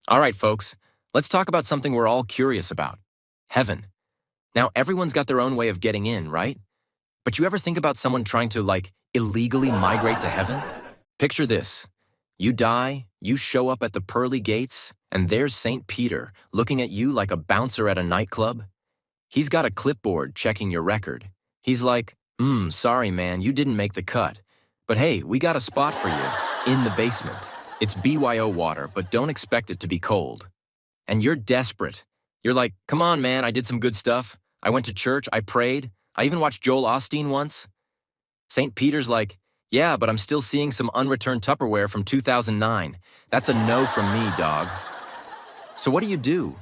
All right, folks, let's talk about something we're all curious about: heaven. Now, everyone's got their own way of getting in, right? But you ever think about someone trying to, illegally migrate to heaven? Picture this. You die, you show up at the Pearly Gates, and there's St. Peter looking at you like a bouncer at a nightclub. He's got a clipboard checking your record. He's like, sorry man, you didn't make the cut. But hey, we got a spot for you, in the basement. It's BYO water, but don't expect it to be cold. And you're desperate. You're like, come on man, I did some good stuff. I went to church, I prayed, I even watched Joel Osteen once. St. Peter's like, yeah, but I'm still seeing some unreturned Tupperware from 2009. That's a no from me, dog. So what do?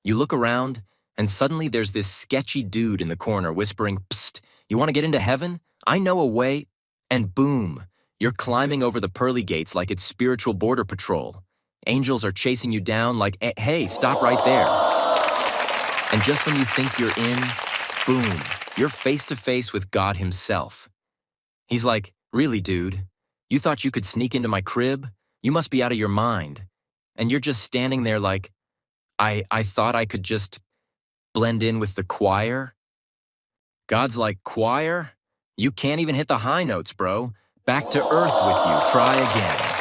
You look around, and suddenly there's this sketchy dude in the corner whispering, psst, you want to get into heaven? I know a way. And boom, you're climbing over the pearly gates like it's spiritual border patrol. Angels are chasing you down like, hey, stop right there. And just when you think you're in, boom, you're face to face with God himself. He's like, really, dude? You thought you could sneak into my crib? You must be out of your mind. And you're just standing there like, I thought I could just blend in with the choir? God's like, choir? You can't even hit the high notes, bro. Back to earth with you. Try again.